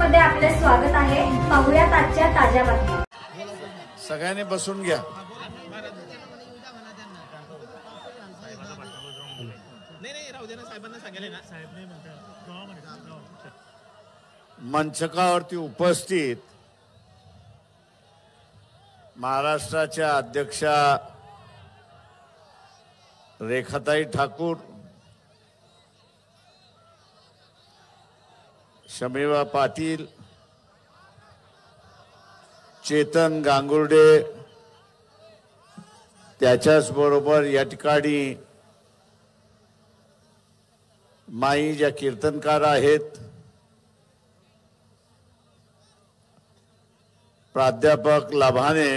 मध्ये आपले स्वागत आहे। पाहूयात आजच्या ताज्या बातम्या। सगळ्यांनी बसून घ्या। मंचकावरती उपस्थित महाराष्ट्राच्या अध्यक्षा रेखाताई ठाकूर, शमीवा पाटील, चेतन गांगुर्डे, त्याच्याच बरोबर या ठिकाणी माई ज्या कीर्तनकार आहेत, प्राध्यापक लाभाने,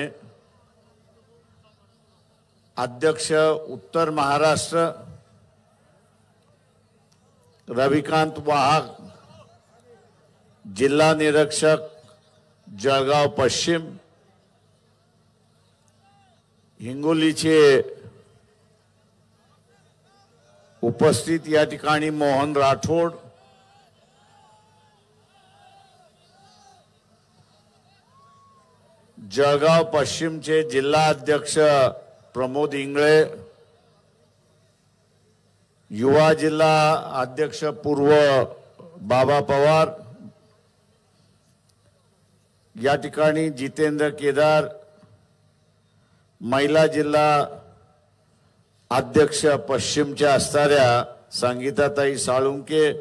अध्यक्ष उत्तर महाराष्ट्र रविकांत वाहक, जिल्हा निरीक्षक जळगाव पश्चिम, हिंगोलीचे उपस्थित या ठिकाणी मोहन राठोड, जळगाव पश्चिमचे जिल्हा अध्यक्ष प्रमोद इंगळे, युवा जिल्हा अध्यक्ष पूर्व बाबा पवार, या ठिकाणी जितेंद्र केदार, महिला जिल्हा अध्यक्ष पश्चिमच्या असणाऱ्या संगीताताई साळुंके,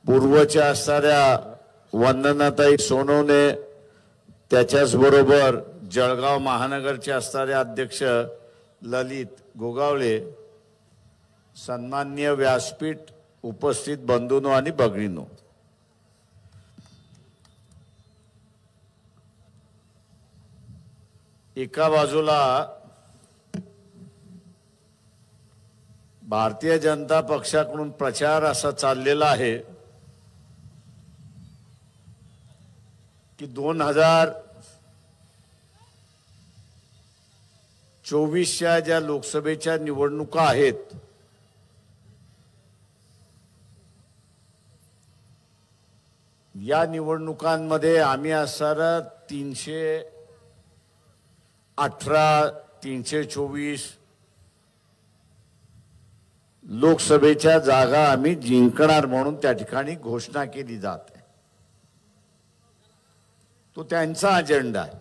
पूर्वच्या असणाऱ्या वंदनाताई सोनवणे, त्याच्याच बरोबर जळगाव महानगरचे असणारे अध्यक्ष ललित गोगावले, सन्माननीय व्यासपीठ उपस्थित बंधूंनो आणि भगिनींनो, एका बाजूला भारतीय जनता पक्षाकडून प्रचार असा चाललेला आहे की 2024च्या ज्या लोकसभेच्या निवडणुका आहेत या निवडणुकांमध्ये आम्ही असणारा 318, 324 लोकसभेच्या जागा आम्ही जिंकणार म्हणून त्या ठिकाणी घोषणा केली जाते। तो त्यांचा अजेंडा आहे।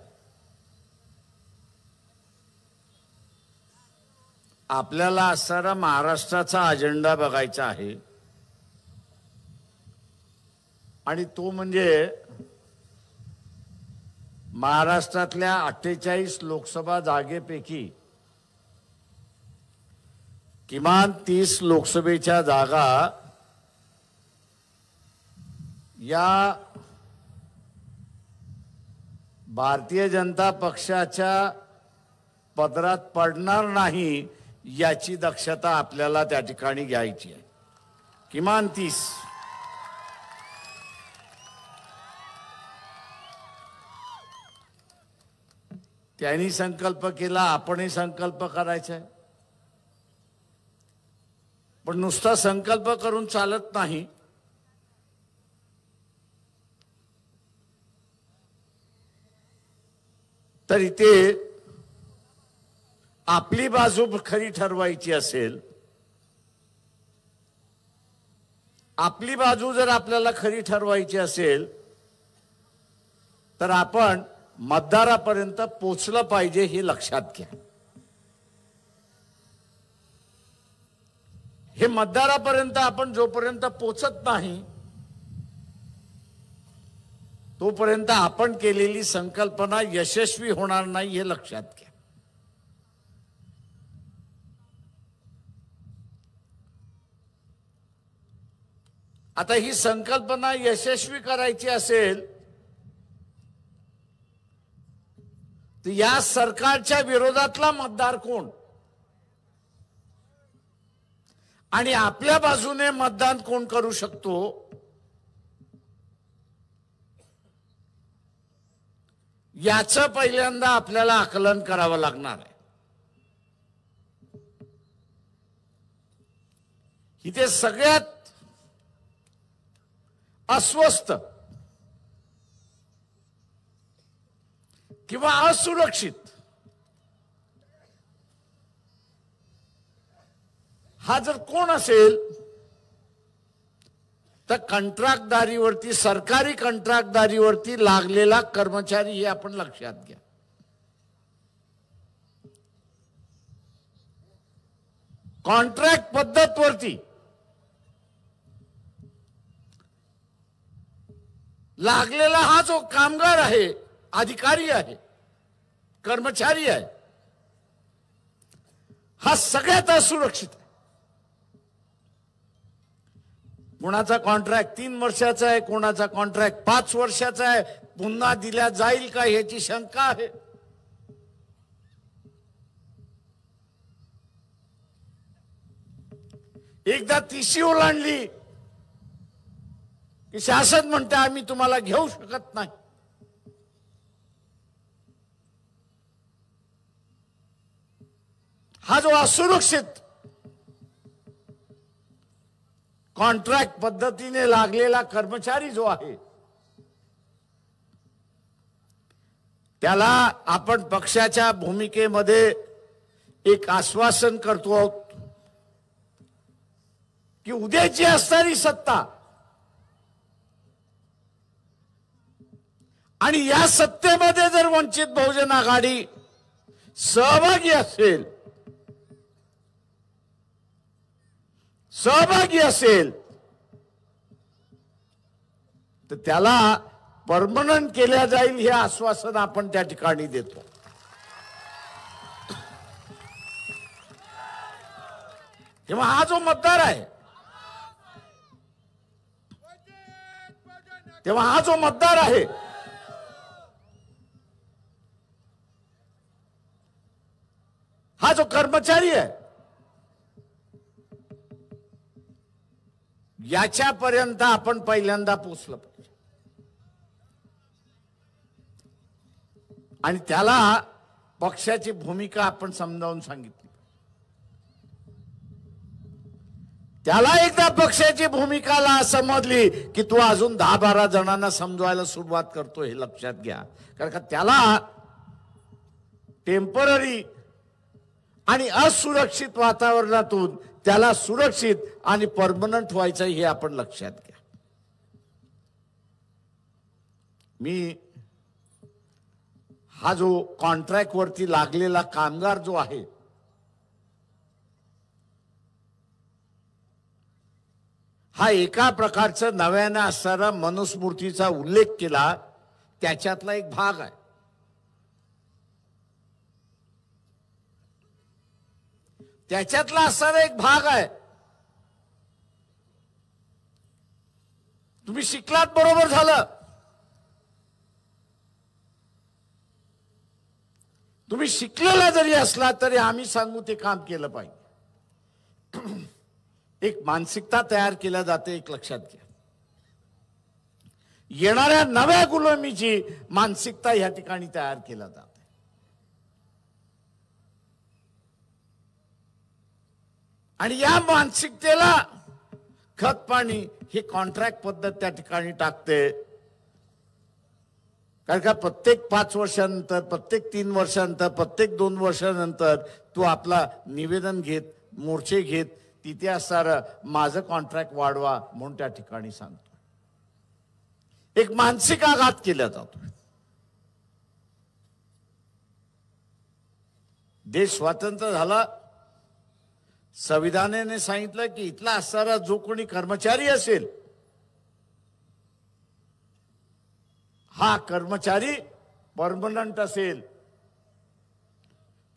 आपल्याला असणारा महाराष्ट्राचा अजेंडा बघायचा आहे आणि तो म्हणजे महाराष्ट्रातल्या 48 लोकसभा जागेपैकी किमान 30 लोकसभेच्या जागा या भारतीय जनता पक्षाच्या पदरात पडणार नाही याची दक्षता आपल्याला त्या ठिकाणी घ्यायची आहे। किमान 30। त्यांनी संकल्प केला, आपणही संकल्प करायचा आहे, पण नुसता संकल्प करून चालत नाही। तर इथे आपली बाजू खरी ठरवायची असेल, आपली बाजू जर आपल्याला खरी ठरवायची असेल तर आपण मतदारापर्यंत पोहोचलं पाहिजे हे लक्षात घ्या। हे मतदारापर्यंत आपण जोपर्यंत पोहोचत नाही तोपर्यंत आपण केलेली संकल्पना यशस्वी होणार नाही हे लक्षात घ्या। आता ही संकल्पना यशस्वी करायची असेल तर या सरकारच्या विरोधातला मतदार कोण आणि आपल्या बाजूने मतदान कोण करू शकतो याचं पहिल्यांदा आपल्याला आकलन करावं लागणार आहे। इथे सगळ्यात अस्वस्थ किंवा असुरक्षित हा जर कोण असेल तर कंत्राटदारीवरती, सरकारी कंत्राटदारीवरती लागलेला कर्मचारी हे आपण लक्षात घ्या. कॉन्ट्रॅक्ट पद्धतवरती लागलेला हा जो कामगार आहे, अधिकारी आहे, कर्मचारी आहे, हा सगळ्यात असुरक्षित आहे. कोणाचा कॉन्ट्रॅक्ट 3 वर्षाचा आहे, कोणाचा कॉन्ट्रॅक्ट 5 वर्षाचा आहे, पुन्हा दिल्या जाईल का याची शंका आहे. एकदा तिशी ओलांडली की शासन म्हणते आम्ही तुम्हाला घेऊ शकत नाही. हा जो असुरक्षित कॉन्ट्रॅक्ट पद्धतीने लागलेला कर्मचारी जो आहे त्याला आपण पक्षाच्या भूमिकेमध्ये एक आश्वासन करतो आहोत की उद्याची असणारी सत्ता आणि या सत्तेमध्ये जर वंचित बहुजन आघाडी सहभागी असेल तर त्याला परमनंट केल्या जाईल हे आश्वासन आपण त्या ठिकाणी देतो. तेव्हा हा जो मतदार आहे, हा जो कर्मचारी आहे, याच्यापर्यंत आपण पहिल्यांदा पोचलं पाहिजे आणि त्याला पक्षाची भूमिका आपण समजावून सांगितली. त्याला एकदा पक्षाची भूमिकाला समजली की तू अजून 10-12 जणांना समजवायला सुरुवात करतो हे लक्षात घ्या. कारण का त्याला टेम्पररी आणि असुरक्षित वातावरणातून त्याला सुरक्षित आणि परमनंट व्हायचं हे आपण लक्षात घ्या. मी हा जो कॉन्ट्रॅक्ट वरती लागलेला कामगार जो आहे हा एका प्रकारचं नव्याने असणारा मनुस्मृतीचा उल्लेख केला, त्याच्यातला एक भाग आहे. त्याच्यातला असणारा एक भाग आहे. तुम्ही शिकलात बरोबर झालं. तुम्ही शिकलेला जरी असला तरी आम्ही सांगू ते काम केलं पाहिजे. एक मानसिकता तयार केल्या जाते, एक लक्षात घ्या. येणाऱ्या नव्या गुलामीची मानसिकता या ठिकाणी तयार केल्या जाते. आणि या मानसिकतेला खत पाणी ही कॉन्ट्रॅक्ट पद्धत त्या ठिकाणी टाकते. कारण का प्रत्येक 5 वर्षानंतर, प्रत्येक 3 वर्षानंतर, प्रत्येक 2 वर्षानंतर तू आपला निवेदन घेत, मोर्चे घेत, तिथे असणारं माझं कॉन्ट्रॅक्ट वाढवा म्हणून त्या ठिकाणी सांगतो. एक मानसिक आघात केला जातो. देश स्वतंत्र झाला, संविधानाने सांगितलं की इथला असणारा जो कोणी कर्मचारी असेल हा कर्मचारी परमनंट असेल.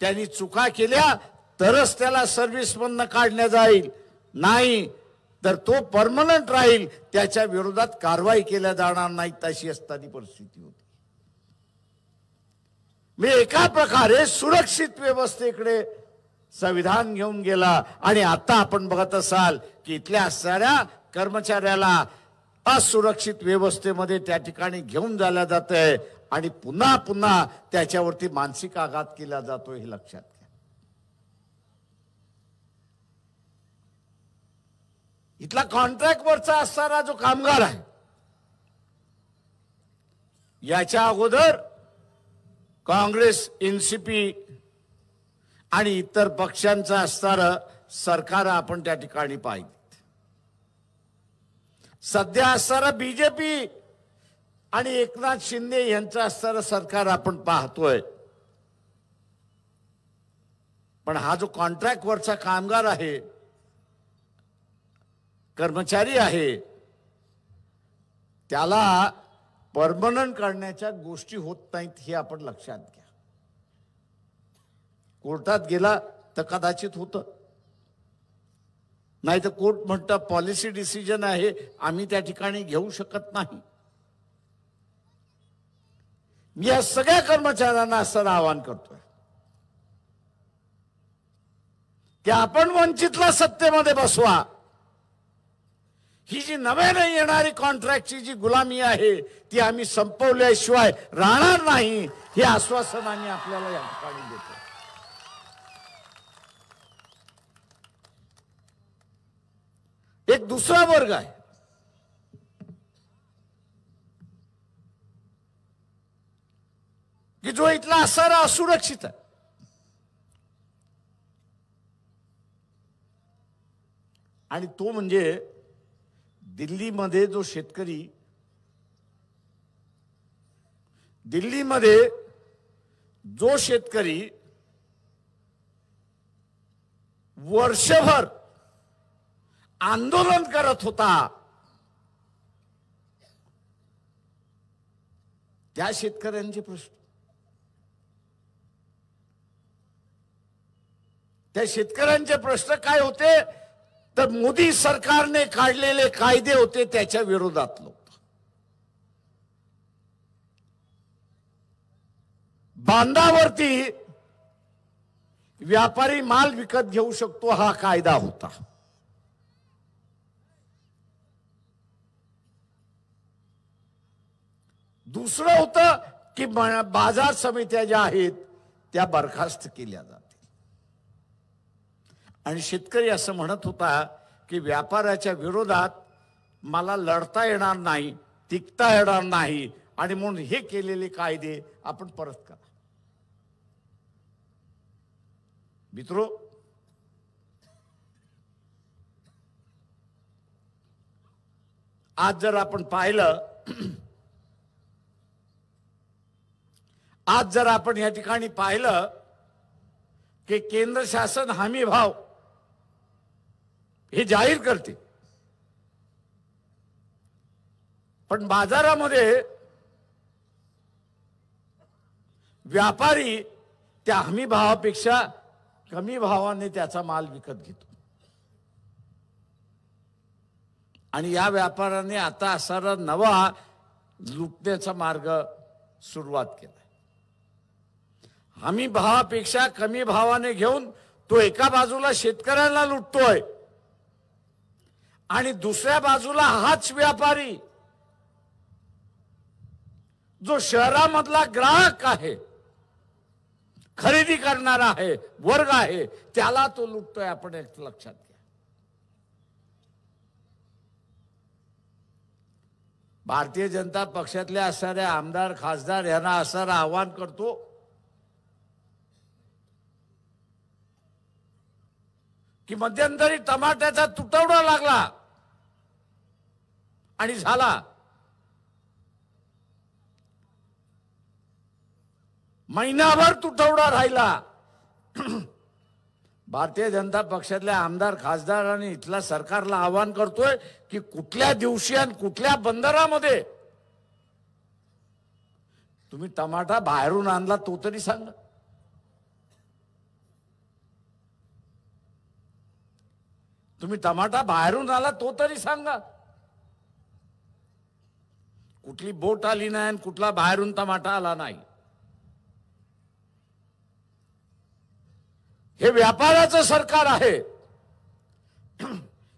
त्यांनी चुका केल्या तरच त्याला सर्व्हिसमधनं काढण्यात जाईल, नाही तर तो परमनंट राहील, त्याच्या विरोधात कारवाई केल्या जाणार नाही, तशी असताना परिस्थिती होती. मी एका प्रकारे सुरक्षित व्यवस्थेकडे संविधान घेऊन गेला आणि आता आपण बघत असाल की इथल्या असणाऱ्या कर्मचाऱ्याला असुरक्षित व्यवस्थेमध्ये त्या ठिकाणी घेऊन जायला जात आहे आणि पुन्हा पुन्हा त्याच्यावरती मानसिक आघात केला जातो हे लक्षात घ्या. इथला कॉन्ट्रॅक्ट वरचा असणारा जो कामगार आहे याच्या अगोदर काँग्रेस, एनसीपी आणि इतर पक्षांचं असणारं सरकार आपण त्या ठिकाणी पाहिजे. सध्या असणारं बीजेपी आणि एकनाथ शिंदे यांचं असणारं सरकार आपण पाहतोय. पण हा जो कॉन्ट्रॅक्ट वरचा कामगार आहे, कर्मचारी आहे, त्याला परमनंट करण्याच्या गोष्टी होत नाहीत हे आपण लक्षात घ्या. कोर्टात गेला तर कदाचित होतं, नाही तर कोर्ट म्हणतं पॉलिसी डिसिजन आहे, आम्ही त्या ठिकाणी घेऊ शकत नाही. मी या सगळ्या कर्मचाऱ्यांना असं आवाहन करतोय की आपण वंचितला सत्तेमध्ये बसवा. ही जी नव्याने येणारी कॉन्ट्रॅक्टची जी गुलामी आहे ती आम्ही संपवल्याशिवाय राहणार नाही, हे आश्वासन आम्ही आपल्याला या ठिकाणी देतो. एक दुसरा वर्ग आहे की जो इथला असणारा असुरक्षित आहे. आणि तो म्हणजे दिल्लीमध्ये जो शेतकरी, वर्षभर आंदोलन करत होता, त्या शेतकऱ्यांचे प्रश्न, त्या शेतकऱ्यांचे प्रश्न काय होते तर मोदी सरकारने काढलेले कायदे होते त्याच्या विरोधात लोक. बांधावरती व्यापारी माल विकत घेऊ शकतो हा कायदा होता. दुसरं होतं की बाजार समित्या ज्या आहेत त्या बरखास्त केल्या जातील. आणि शेतकरी असं म्हणत होता की व्यापाराच्या विरोधात मला लढता येणार नाही, टिकता येणार नाही, आणि म्हणून हे केलेले कायदे आपण परत करा. मित्रो, आज जर आपण या ठिकाणी पाहिलं की केंद्र शासन हमी भाव हे जाहीर करते, पण बाजारामध्ये व्यापारी त्या हमी भावापेक्षा कमी भावाने त्याचा माल विकत घेतो. आणि या व्यापाऱ्याने आता असणारा नवा लुटण्याचा मार्ग सुरुवात केला. हमी भावापेक्षा कमी भावाने घेऊन तो एका बाजूला शेतकऱ्यांना लुटतोय आणि दुसऱ्या बाजूला हाच व्यापारी जो शहरामधला ग्राहक आहे, खरेदी करणारा आहे, वर्ग आहे, त्याला तो लुटतोय. आपण एक लक्षात घ्या. भारतीय जनता पक्षातले असणारे आमदार, खासदार यांना असणारं आवाहन करतो की मध्यंतरी टमाट्याचा तुटवडा लागला आणि झाला, महिनाभर तुटवडा राहिला. भारतीय जनता पक्षातल्या आमदार, खासदार आणि इथल्या सरकारला आवाहन करतोय की कुठल्या दिवशी आणि कुठल्या बंदरामध्ये तुम्ही टमाटा बाहेरून आणला तो तरी सांगा. तुम्ही टमाटा बाहेरून आला तो तरी सांगा. कुठली बोट आली नाही आणि कुठला बाहेरून टमाटा आला नाही. हे व्यापाराचं सरकार आहे,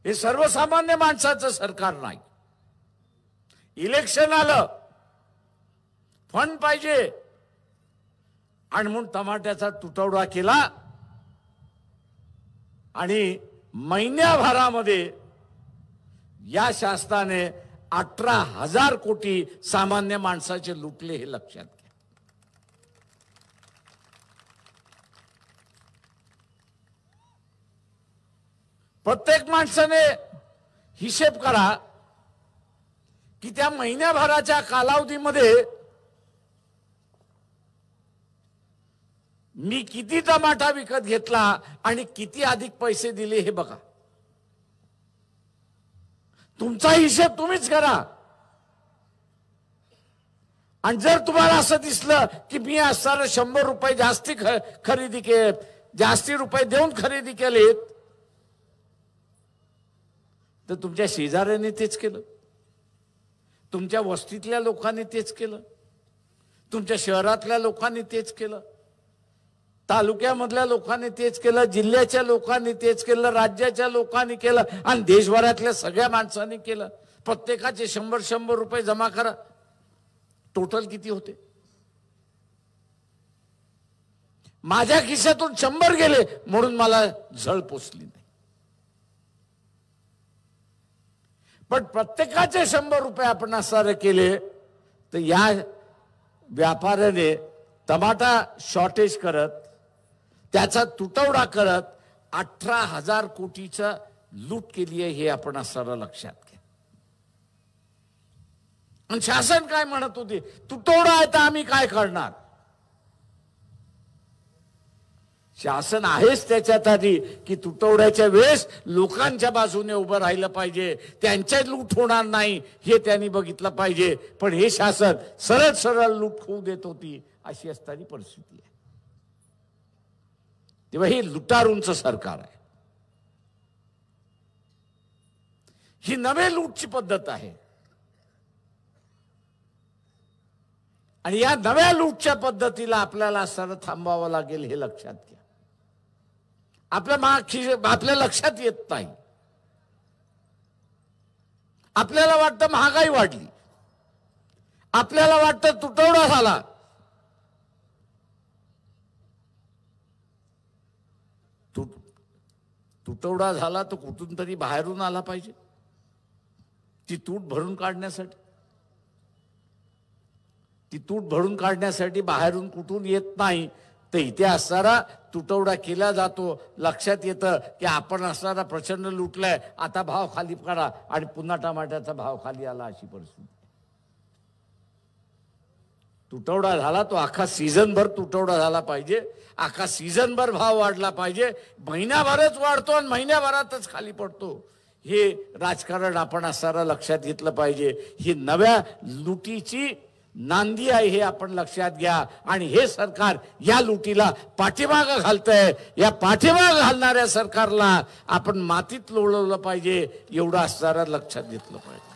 हे सर्वसामान्य माणसाचं सरकार नाही. इलेक्शन आलं, फंड पाहिजे आणि म्हणून टमाट्याचा तुटवडा केला आणि महिन्याभरामध्ये या शासनाने 18,000 कोटी सामान्य माणसाचे लुटले, हे लक्षात घ्या. प्रत्येक माणसाने हिशेब करा की त्या महिन्याभराच्या कालावधीमध्ये मी किती टमाटा विकत घेतला आणि किती अधिक पैसे दिले हे बघा. तुमचा हिशेब तुम्हीच करा. आणि जर तुम्हाला असं दिसलं की मी असताना 100 रुपये जास्ती खरेदी केलेत, जास्ती रुपये देऊन खरेदी केलेत, तर तुमच्या शेजाऱ्याने तेच केलं, तुमच्या वस्तीतल्या लोकांनी तेच केलं, तुमच्या शहरातल्या लोकांनी तेच केलं, तालुक्यामधल्या लोकांनी तेच केलं, जिल्ह्याच्या लोकांनी तेच केलं, राज्याच्या लोकांनी केलं आणि देशभरातल्या सगळ्या माणसांनी केलं. प्रत्येकाचे 100 रुपये जमा करा. टोटल किती होते? माझ्या खिशातून 100 गेले म्हणून मला झळ पोचली नाही. पण प्रत्येकाचे 100 रुपये आपण असं केले तर या व्यापाऱ्याने टमाटा शॉर्टेज करत, त्याचा तुटवडा करत 18,000 कोटीचा लूट केली आहे, हे आपण असं लक्षात घ्या. आणि शासन काय म्हणत होते? तुटवडा आहे तर आम्ही काय करणार? शासन आहेच त्याच्यात आधी की तुटवड्याच्या वेळेस लोकांच्या बाजूने उभं राहिलं पाहिजे, त्यांच्या लूट होणार नाही हे त्यांनी बघितलं पाहिजे. पण हे शासन सरळ सरळ लूट होऊ देत होती, अशी असताना परिस्थिती आहे. तेव्हा हे लुटारूंचं सरकार आहे. ही नवे लूटची पद्धत आहे. आणि या नव्या लूटच्या पद्धतीला आपल्याला सरळ थांबावं लागेल, हे लक्षात घ्या. आपल्या लक्षात येत नाही. आपल्याला वाटतं महागाई वाढली, आपल्याला वाटतं तुटवडा झाला. तुटवडा झाला तर कुठून तरी बाहेरून आला पाहिजे ती तूट भरून काढण्यासाठी. ती तूट भरून काढण्यासाठी बाहेरून कुठून येत नाही, तर इथे असणारा तुटवडा केला जातो. लक्षात येतं की आपण असणारा प्रचंड लुटलाय, आता भाव खाली करा, आणि पुन्हा टमाट्याचा भाव खाली आला, अशी परिस्थिती. तुटवडा झाला तो अख्खा सीझनभर तुटवडा झाला पाहिजे, अख्खा सीझनभर भाव वाढला पाहिजे. महिन्याभरच वाढतो आणि महिन्याभरातच खाली पडतो, हे राजकारण आपण असणारा लक्षात घेतलं पाहिजे. ही नव्या लुटीची नांदी आहे, हे आपण लक्षात घ्या. आणि हे सरकार या लुटीला पाठीमागं घालतंय. या पाठीमागं घालणाऱ्या सरकारला आपण मातीत लोळवलं पाहिजे, एवढं असणारा लक्षात घेतलं पाहिजे.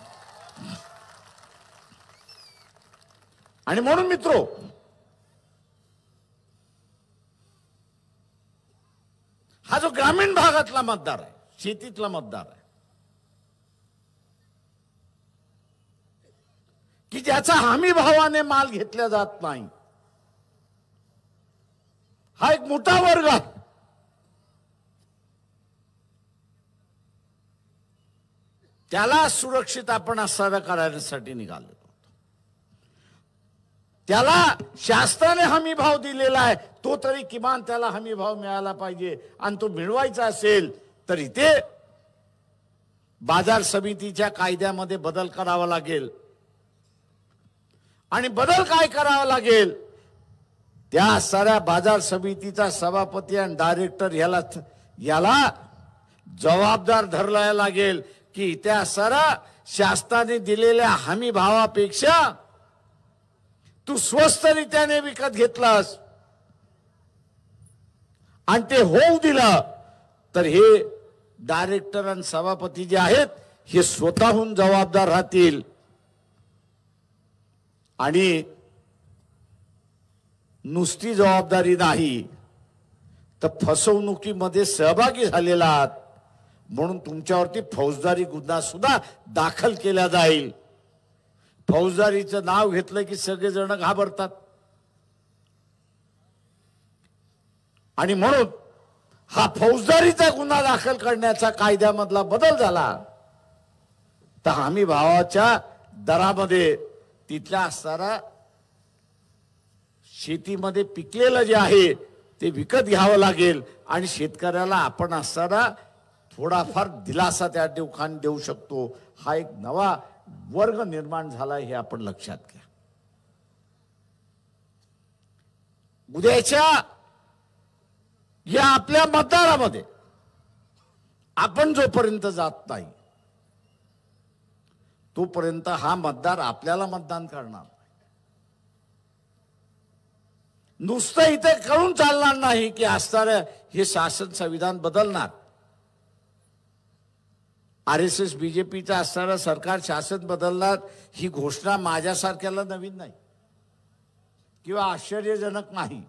आणि म्हणून मित्रो, हा जो ग्रामीण भागातला मतदार आहे, शेतीतला मतदार आहे, की ज्याचा हमी भावाने माल घेतला जात नाही, हा एक मोठा वर्ग आहे. त्याला सुरक्षित आपण असणारा करण्यासाठी निघालो. त्याला शासनाने हमी भाव दिलेला आहे, तो तरी किमान त्याला हमी भाव मिळाला पाहिजे. आणि तो मिळवायचा असेल तर इथे बाजार समितीच्या कायद्यामध्ये बदल करावा लागेल. आणि बदल काय करावा लागेल? त्या साऱ्या बाजार समितीचा सभापती आणि डायरेक्टर याला जबाबदार धरला लागेल की त्या साऱ्या शासनाने दिलेल्या हमी भावापेक्षा तू स्वस्त रीत्याने विकत घेतलास आणि ते होऊ दिलं, तर हे डायरेक्टर आणि सभापती जे आहेत हे स्वतःहून जबाबदार राहतील. आणि नुसती जबाबदारी नाही तर फसवणुकीमध्ये सहभागी झालेला आहात म्हणून तुमच्यावरती फौजदारी गुन्हा सुद्धा दाखल केला जाईल. फौजदारीचं नाव घेतलं की सगळेजण घाबरतात. आणि म्हणून हा फौजदारीचा गुन्हा दाखल करण्याचा कायद्यामधला बदल झाला तर हमी भावाच्या दरामध्ये तिथल्या असणारा शेतीमध्ये पिकलेलं जे आहे ते विकत घ्यावं लागेल. आणि शेतकऱ्याला आपण असणारा थोडाफार दिलासा त्या ठिकाणी देऊ शकतो. हा एक नवा वर्ग निर्माण झाला हे आपण लक्षात घ्या. उद्याच्या या आपल्या मतदारामध्ये आपण जोपर्यंत जात नाही तोपर्यंत हा मतदार आपल्याला मतदान करणार. नुसतं इथे कळून चालणार नाही की असणारं हे शासन संविधान बदलणार. RSS BJPचं असणारं सरकार शासन बदलणार ही घोषणा माझ्यासारख्याला नवीन नाही किंवा आश्चर्यजनक नाही.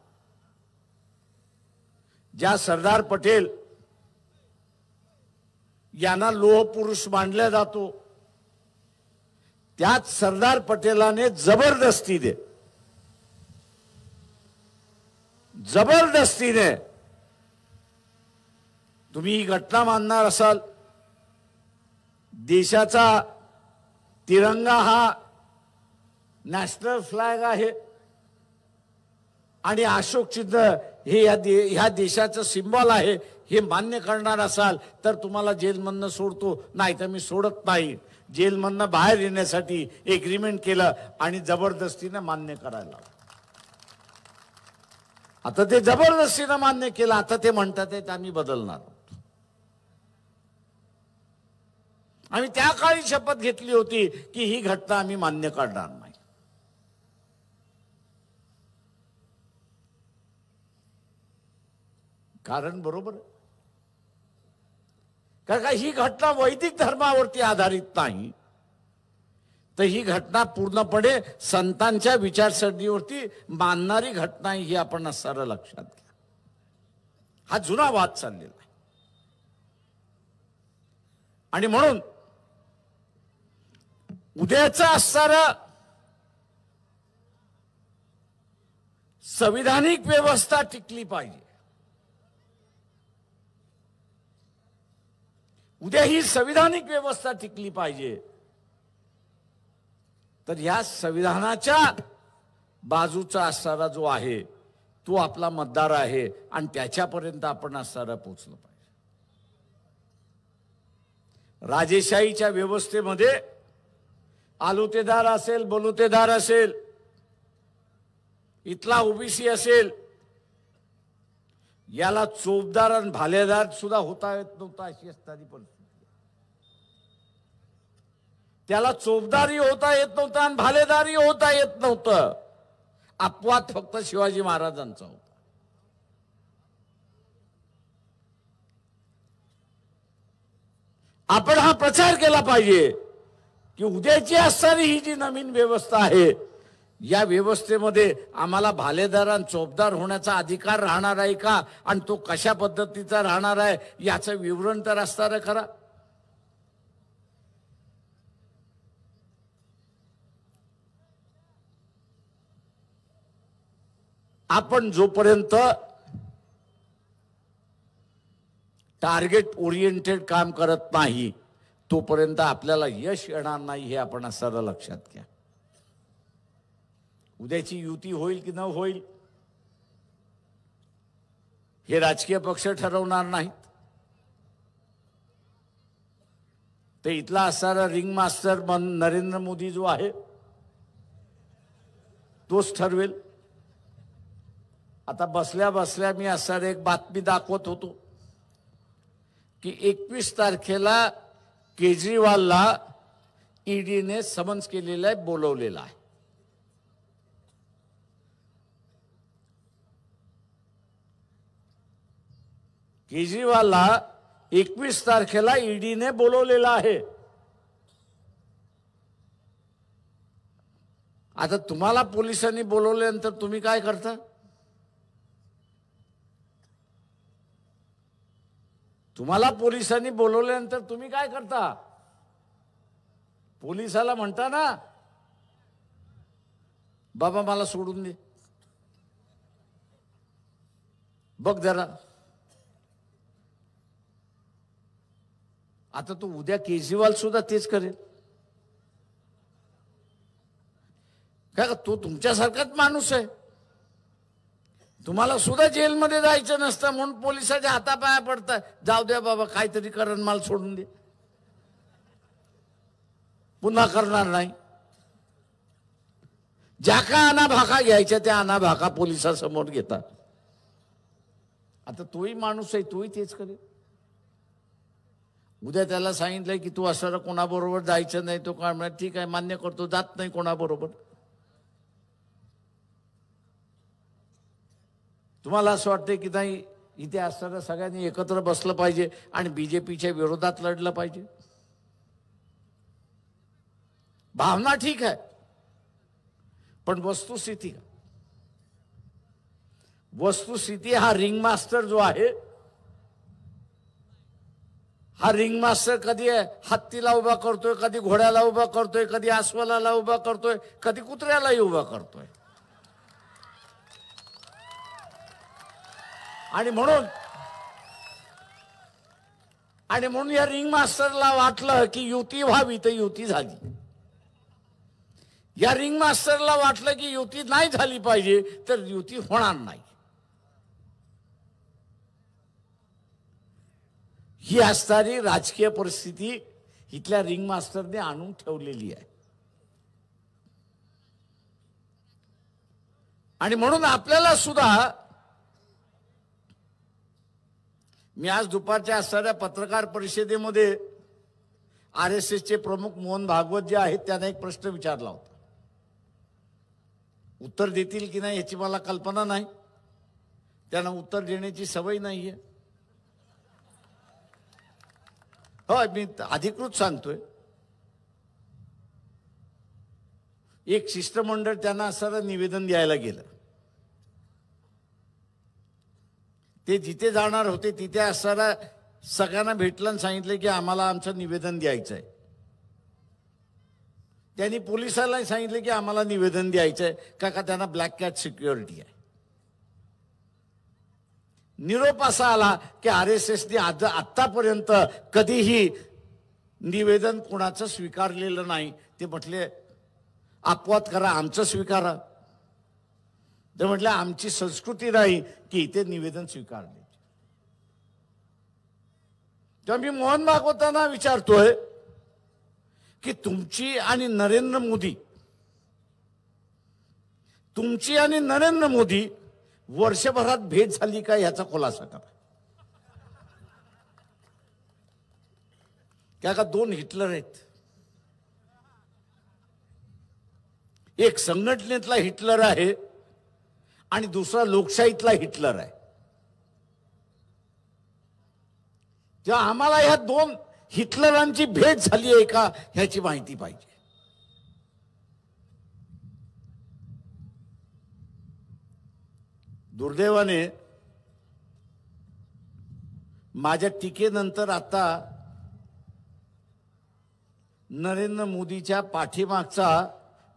ज्या सरदार पटेल यांना लोह पुरुष मानला जातो त्याच सरदार पटेलाने जबरदस्तीने तुम्ही ही घटना मानणार असाल, देशाचा तिरंगा हा नॅशनल फ्लॅग आहे आणि अशोक चिन्ह हे ह्या देशाचं सिंबॉल आहे हे मान्य करणार असाल तर तुम्हाला जेलमधनं सोडतो, नाही तर मी सोडत नाही. जेलमधनं बाहेर येण्यासाठी एग्रीमेंट केलं आणि जबरदस्तीने मान्य करायला. आता ते जबरदस्तीने मान्य केलं, आता ते म्हणतात आम्ही बदलणार. आम्ही त्या काळी शपथ घेतली होती की ही घटना आम्ही मान्य करणार नाही. कारण बरोबर आहे, कारण का ही घटना वैदिक धर्मावरती आधारित नाही, तर ही घटना पूर्णपणे संतांच्या विचारसरणीवरती मानणारी घटना ही आपण असणारं लक्षात घ्या. हा जुना वाद चाललेला आहे आणि म्हणून उद्याचं असणारं संविधानिक व्यवस्था टिकली पाहिजे. उद्या ही संविधानिक व्यवस्था टिकली पाहिजे तर या संविधानाच्या बाजूचा असणारा जो आहे तो आपला मतदार आहे आणि त्याच्यापर्यंत आपण असणारा पोचलं पाहिजे. राजेशाहीच्या व्यवस्थेमध्ये आलुतेदार असेल, बलुतेदार असेल, इथला ओबीसी असेल, याला चोपदार आणि भालेदार सुद्धा होता येत नव्हता अशी असणारी परिस्थिती. त्याला चोपदारही होता येत नव्हता आणि भालेदारही होता येत नव्हतं. अपवाद फक्त शिवाजी महाराजांचा होता. आपण हा प्रचार केला पाहिजे की उद्याची असणारी ही जी नवीन व्यवस्था आहे या व्यवस्थेमध्ये आम्हाला भालेदार आणि चोपदार होण्याचा अधिकार राहणार आहे का आणि तो कशा पद्धतीचा राहणार आहे याचं विवरण तर असणार खरा. आपण जोपर्यंत टार्गेट ओरिएंटेड काम करत नाही तोपर्यंत आपल्याला यश येणार नाही हे आपण असं लक्षात घ्या. उद्याची युती होईल की न होईल हे राजकीय पक्ष ठरवणार नाहीत, ते इथला असणारा रिंग मास्टर नरेंद्र मोदी जो आहे तोच ठरवेल. आता बसल्या बसल्या मी असणार एक बातमी दाखवत होतो की 21 तारखेला केजरीवालला ईडीने समन्स केलेलं आहे, बोलवलेलं आहे. केजरीवालला 21 तारखेला ईडीने बोलवलेलं आहे. आता तुम्हाला पोलिसांनी बोलवल्यानंतर तुम्ही काय करता? तुम्हाला पोलिसांनी बोलवल्यानंतर तुम्ही काय करता? पोलिसाला म्हणता ना बाबा मला सोडून दे, बघ जरा. आता तो उद्या केजरीवाल सुद्धा तेच करेल का? तो तुमच्यासारखाच माणूस आहे. तुम्हाला सुद्धा जेलमध्ये जायचं नसतं म्हणून पोलिसाच्या हातापाया पडतं, जाऊ द्या बाबा काहीतरी करण, माल सोडून दे, पुन्हा करणार नाही. ज्या का अनाभाका घ्यायच्या त्या अनाभाका पोलिसासमोर घेतात. आता तोही माणूस आहे, तोही तेच करेल. उद्या त्याला सांगितलंय की तू असं कोणाबरोबर जायचं नाही, तो काय म्हणा ठीक आहे मान्य करतो, जात नाही कोणाबरोबर. तुम्हाला असं वाटतंय की नाही इथे असताना सगळ्यांनी एकत्र बसलं पाहिजे आणि बीजेपीच्या विरोधात लढलं पाहिजे? भावना ठीक आहे, पण वस्तुस्थिती का? वस्तुस्थिती हा रिंग मास्टर जो आहे, हा रिंग मास्टर कधी हत्तीला उभा करतोय, कधी घोड्याला उभा करतोय, कधी अस्वलाला उभा करतोय, कधी कुत्र्यालाही उभा करतोय. आणि म्हणून या रिंग मास्टरला वाटलं की युती व्हावी तर युती झाली. या रिंग मास्टरला वाटलं की युती नाही झाली पाहिजे तर युती होणार नाही. ही असणारी राजकीय परिस्थिती इथल्या रिंग मास्टरने आणून ठेवलेली आहे. आणि म्हणून आपल्याला सुद्धा, मी आज दुपारच्या असणाऱ्या पत्रकार परिषदेमध्ये RSSचे प्रमुख मोहन भागवत जे आहेत त्यांना एक प्रश्न विचारला होता. उत्तर देतील की नाही याची मला कल्पना नाही, त्यांना उत्तर देण्याची सवय नाहीये. हो, मी अधिकृत सांगतोय. एक शिष्टमंडळ त्यांना असणारं निवेदन द्यायला गेलं. ते जिथे जाणार होते तिथे असणारा सगळ्यांना भेटलं आणि सांगितलं की आम्हाला आमचं निवेदन द्यायचं आहे. त्यांनी पोलिसांना सांगितलं की आम्हाला निवेदन द्यायचं आहे, का त्यांना ब्लॅक कॅट सिक्युरिटी आहे. निरोप असा आला की RSSने आतापर्यंत कधीही निवेदन कोणाचं स्वीकारलेलं नाही. ते म्हटले अपवाद करा, आमचं स्वीकारा. ते म्हटलं आमची संस्कृती नाही की इथे निवेदन स्वीकारले. तेव्हा मी मोहन भागवतांना विचारतोय की तुमची आणि नरेंद्र मोदी वर्षभरात भेट झाली का याचा खुलासा करा. का दोन हिटलर आहेत. एक संघटनेतला हिटलर आहे आणि दुसरा लोकशाहीतला हिटलर आहे. तेव्हा आम्हाला ह्या दोन हिटलरांची भेट झाली आहे का ह्याची माहिती पाहिजे. दुर्दैवाने माझ्या टीकेनंतर आता नरेंद्र मोदीच्या पाठीमागचा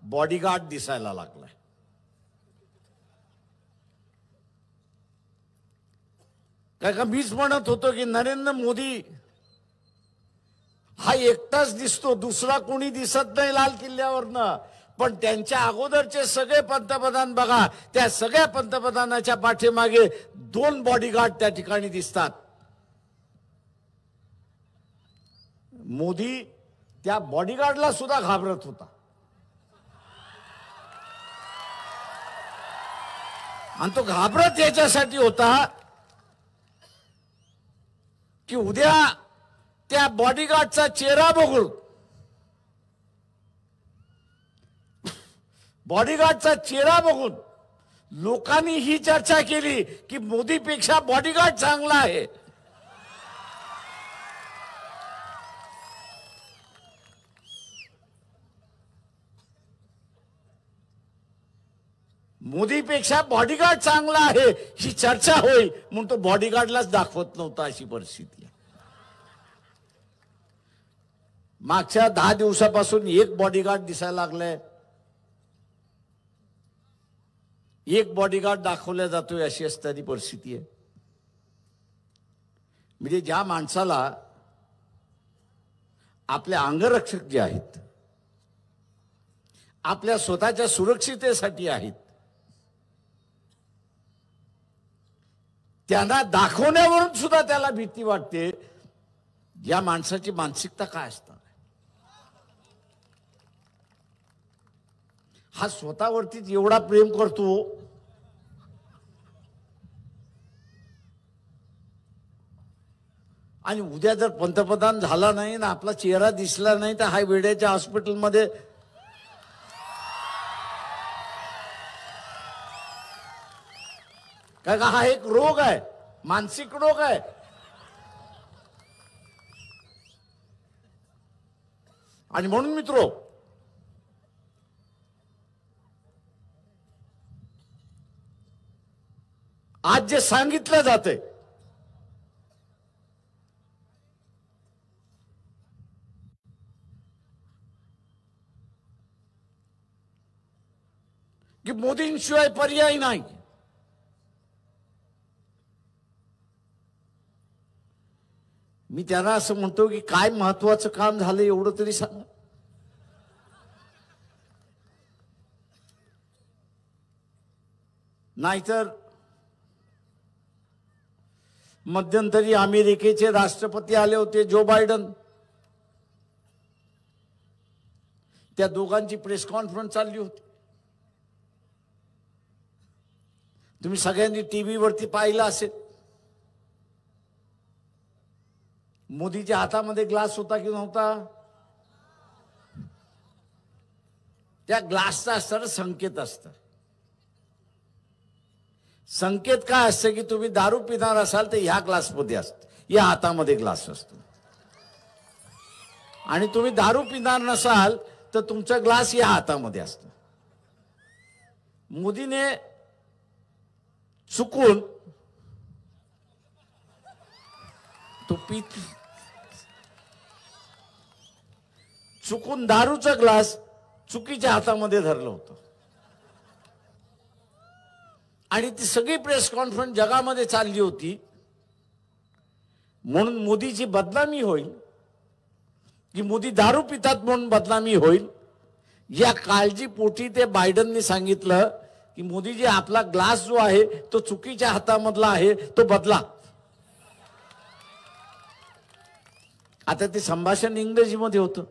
बॉडीगार्ड दिसायला लागलाय. काय का मीच म्हणत होतो की नरेंद्र मोदी हा एकटाच दिसतो, दुसरा कोणी दिसत नाही लाल किल्ल्यावरनं. पण त्यांच्या अगोदरचे सगळे पंतप्रधान बघा, त्या सगळ्या पंतप्रधानाच्या पाठीमागे दोन बॉडीगार्ड त्या ठिकाणी दिसतात. मोदी त्या बॉडीगार्डला सुद्धा घाबरत होता. आणि तो घाबरत याच्यासाठी होता की उद्या त्या बॉडीगार्डचा चेहरा बघून, लोकांनी ही चर्चा केली की मोदीपेक्षा बॉडीगार्ड चांगला आहे. मोदीपेक्षा बॉडीगार्ड चांगला आहे ही चर्चा होईल म्हणून तो बॉडीगार्डलाच दाखवत नव्हता. अशी परिस्थिती आहे. मागच्या 10 दिवसापासून एक बॉडीगार्ड दिसायला लागलाय, एक बॉडीगार्ड दाखवला जातोय. अशी असणारी परिस्थिती आहे. म्हणजे ज्या माणसाला आपले अंगरक्षक जे आहेत, आपल्या स्वतःच्या सुरक्षितेसाठी आहेत, त्यांना दाखवण्यावरून सुद्धा त्याला भीती वाटते. या माणसाची मानसिकता काय असणार? हा स्वतःवरतीच एवढा प्रेम करतो, आणि उद्या जर पंतप्रधान झाला नाही ना, आपला चेहरा दिसला नाही, तर हा वेड्याच्या हॉस्पिटलमध्ये काय का, हा एक रोग आहे, मानसिक रोग आहे. आणि म्हणून मित्रो, आज जे सांगितलं जातंय की मोदींशिवाय पर्याय नाही, मी त्यांना असं म्हणतो की काय महत्वाचं काम झालं एवढं तरी सांगा. नाहीतर मध्यंतरी अमेरिकेचे राष्ट्रपती आले होते, जो बायडन, त्या दोघांची प्रेस कॉन्फरन्स चालली होती. तुम्ही सगळ्यांनी टीव्ही वरती पाहिलं असेल. मोदीच्या हातामध्ये ग्लास होता की नव्हता? त्या ग्लासचा असताना संकेत असतं. संकेत काय असतं की तुम्ही दारू पिणार असाल तर ह्या ग्लासमध्ये असतं, या हातामध्ये ग्लास असतो, आणि तुम्ही दारू पिणार नसाल तर तुमचा ग्लास या हातामध्ये असतो. मोदीने चुकून तो चुकून दारूचा ग्लास चुकीच्या हातामध्ये धरलं होतं, आणि ती सगळी प्रेस कॉन्फरन्स जगामध्ये चालली होती. म्हणून मोदीची बदनामी होईल, की मोदी दारू पितात म्हणून बदनामी होईल, या काळजीपोटी ते बायडनने सांगितलं की मोदीजी, आपला ग्लास जो आहे तो चुकीच्या हातामधला आहे, तो बदला. आता ते संभाषण इंग्रजीमध्ये होतं.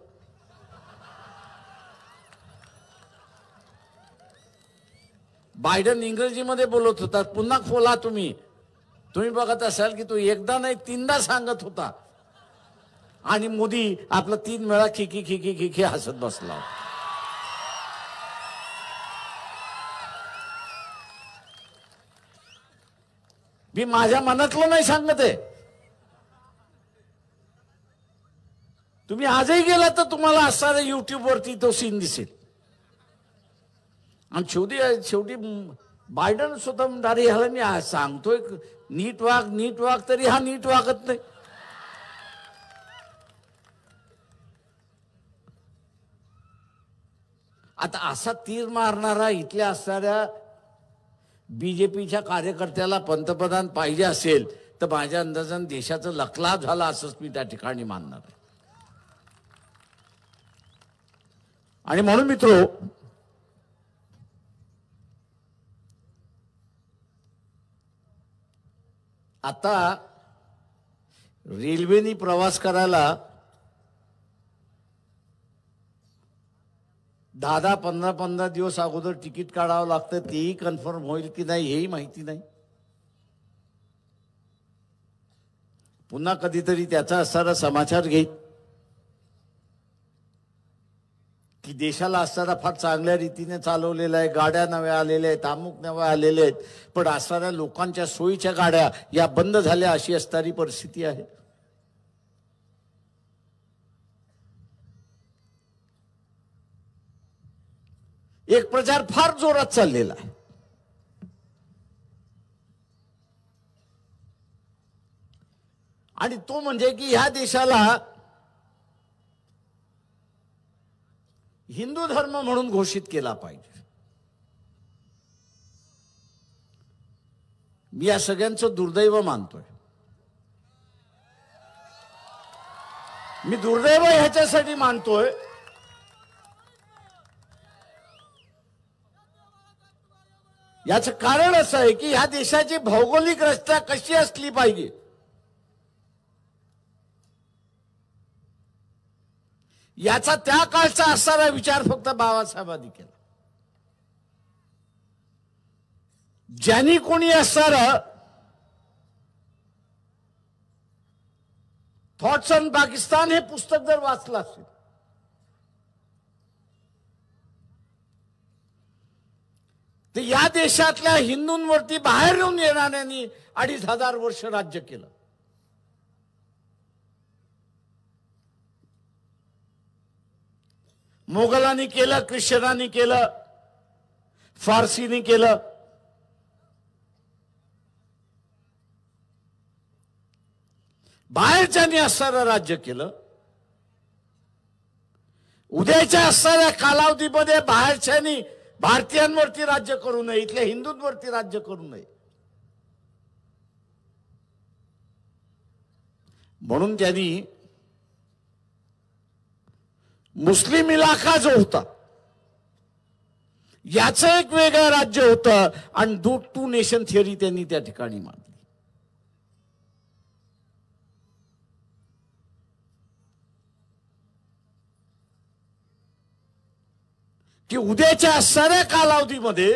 बायडन इंग्रजीमध्ये बोलत होता, पुन्हा खोला तुम्ही बघत असाल की तो एकदा नाही तीनदा सांगत होता, आणि मोदी आपला 3 वेळा खिकी खिकी खिकी हसत बसला. मी माझ्या मनातलं नाही सांगत आहे. तुम्ही आजही गेला तर तुम्हाला असणाऱ्या युट्यूब वरती तो सीन दिसेल. आणि शेवटी बायडन स्वतः म्हणणारे, ह्याला मी सांगतोय नीट वाग, तरी हा नीट वागत नाही. आता असा तीर मारणारा इथल्या असणाऱ्या बीजेपीच्या कार्यकर्त्याला पंतप्रधान पाहिजे असेल तर माझ्या अंदाजाने देशाचं लखलाभ झाला असंच मी त्या ठिकाणी मानणार आहे. आणि म्हणून मित्रो, आता रेल्वेनी प्रवास करायला 10-15 दिवस अगोदर तिकीट काढावं लागतं. तेही कन्फर्म होईल की नाही हेही माहिती नाही. पुन्हा कधीतरी त्याचा असणारा समाचार घेईल की देशाला असणारा फार चांगल्या रीतीने चालवलेला आहे, गाड्या नव्या आलेल्या आहेत, अमुक नव्या आलेल्या आहेत, पण असणाऱ्या लोकांच्या सोयीच्या गाड्या या बंद झाल्या, अशी असणारी परिस्थिती आहे. एक प्रचार फार जोरात चाललेला आहे. आणि तो म्हणजे की ह्या देशाला हिंदू धर्म म्हणून घोषित केला पाहिजे. मी या सगळ्यांचं दुर्दैव मानतोय. मी दुर्दैव ह्याच्यासाठी मानतोय याचं कारण असं आहे की ह्या देशाची भौगोलिक रचना कशी असली पाहिजे, याचा त्या काळचा असणारा विचार फक्त बाबासाहेबांनी केला. ज्यांनी कोणी असणारं थॉट्स ऑन पाकिस्तान हे पुस्तक जर वाचलं असेल तर या देशातल्या हिंदूंवरती बाहेर येऊन येणाऱ्यांनी 2500 वर्ष राज्य केलं. मोगलांनी केलं, ख्रिश्चनांनी केलं, फारसीनी केलं. बाहेरच्यांनी असणारं राज्य केलं. उद्याच्या असणाऱ्या कालावधीमध्ये बाहेरच्यांनी भारतीयांवरती राज्य करू नये, इथल्या हिंदूंवरती राज्य करू नये. म्हणून त्यांनी मुस्लिम इलाका जो होता याचं एक वेगळं राज्य होतं आणि टू नेशन थिअरी त्यांनी त्या ठिकाणी मांडली. की उद्याच्या असणाऱ्या कालावधीमध्ये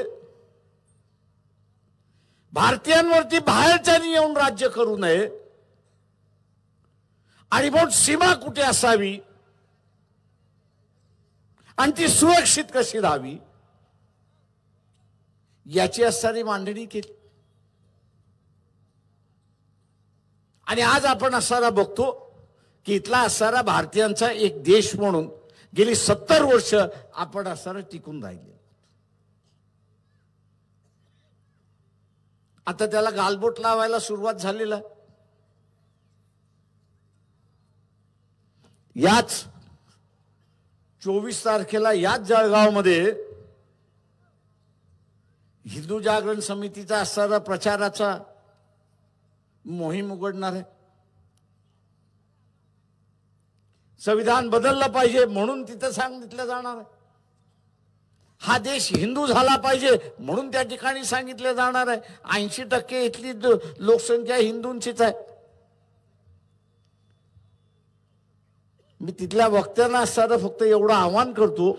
भारतीयांवरती बाहेरच्यांनी येऊन राज्य करू नये आणि मग सीमा कुठे असावी आणि ती सुरक्षित कशी राहावी याची असणारी मांडणी केली. आणि आज आपण असणारा बघतो की इथला असणारा भारतीयांचा एक देश म्हणून गेली 70 वर्ष आपण असणारं टिकून राहिले. आता त्याला गालबोट लावायला सुरुवात झालेला. याच 24 तारखेला याच जळगावमध्ये हिंदू जागरण समितीचा असणारा प्रचाराचा मोहीम उघडणार आहे. संविधान बदललं पाहिजे म्हणून तिथं सांगितलं जाणार आहे. हा देश हिंदू झाला पाहिजे म्हणून त्या ठिकाणी सांगितलं जाणार आहे. 80% इथली लोकसंख्या हिंदूंचीच आहे. मी तिथल्या वक्त्यांना असणारं फक्त एवढं आव्हान करतो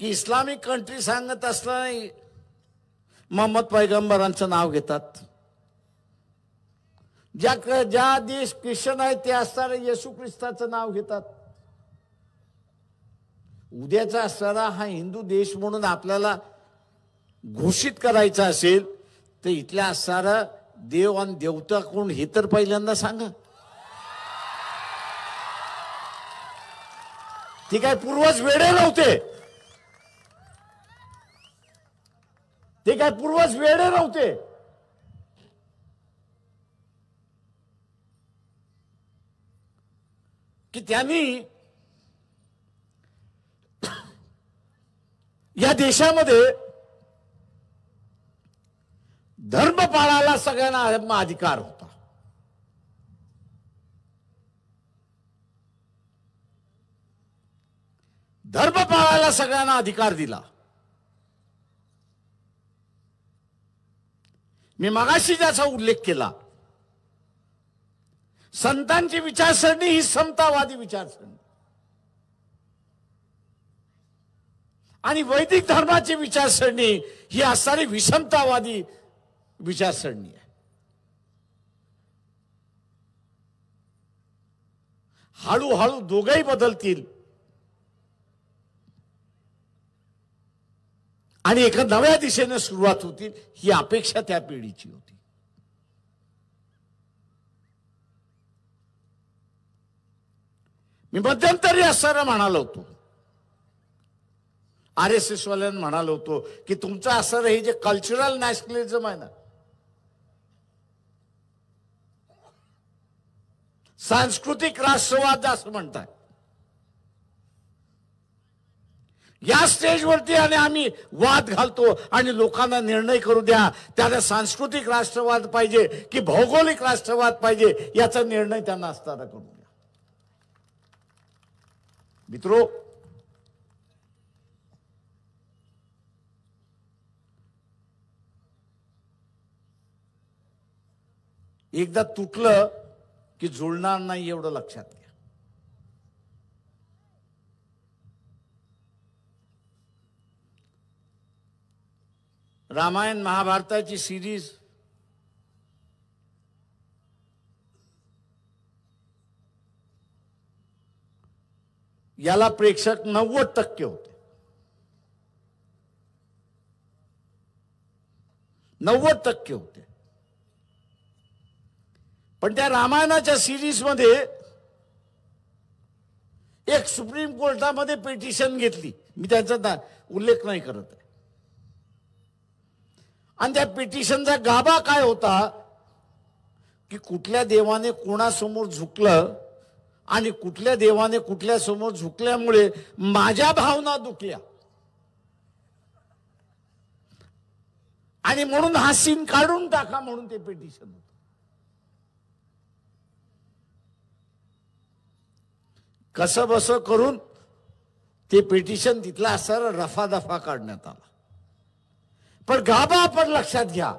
की इस्लामिक कंट्री सांगत असताना मोहम्मद पैगंबरांचं नाव घेतात. ज्या देश ख्रिश्चन आहेत ते असणारे येशू ख्रिस्ताचं नाव घेतात. उद्याचा असणारा हा हिंदू देश म्हणून आपल्याला घोषित करायचा असेल तर इथल्या असणारा देव आणि देवता कोण हे तर पहिल्यांदा सांगा. ते काय पूर्वज वेडे नव्हते, ते काय पूर्वज वेडे नव्हते. की त्यांनी या देशामध्ये धर्म पाळायला सगळ्यांना अधिकार होता. धर्म पाळायला सगळ्यांना अधिकार दिला. मी मगाशी ज्याचा उल्लेख केला, संतांची विचारसरणी ही समतावादी विचारसरणी आणि वैदिक धर्माची विचारसरणी ही असणारी विषमतावादी विचारसरणी आहे. हळूहळू दोघेही बदलतील आणि एका नव्या दिशेने सुरुवात होतील ही अपेक्षा त्या पिढीची होती. मी मध्यंतरी असणारा म्हणालो होतो, RSS वाल्यांना म्हणालो होतो की तुमचं असणारं हे जे कल्चरल नॅशनलिझम आहे ना, सांस्कृतिक राष्ट्रवाद असं म्हणताय, या स्टेजवरती आणि आम्ही वाद घालतो आणि लोकांना निर्णय करू द्या त्याला सांस्कृतिक राष्ट्रवाद पाहिजे की भौगोलिक राष्ट्रवाद पाहिजे याचा निर्णय त्यांना असताना करू द्या. मित्रो, एकदा तुटलं की जुळणार नाही एवढं लक्षात घ्या. रामायण महाभारताची सिरीज याला प्रेक्षक 90% होते. 90% होते. पण त्या रामायणाच्या सिरीज मध्ये एक सुप्रीम कोर्टामध्ये पिटिशन घेतली, मी त्याचा उल्लेख नाही करत आहे. आणि त्या पिटिशनचा गाभा काय होता की कुठल्या देवाने कोणासमोर झुकलं आणि कुठल्या देवाने कुठल्या समोर झुकल्यामुळे माझ्या भावना दुखल्या आणि म्हणून हा सीन काढून टाका म्हणून ते पिटिशन होतं. कसं बस करून ते पिटिशन तिथला असणारा रफादफा काढण्यात आला. पण गाभा आपण लक्षात घ्या.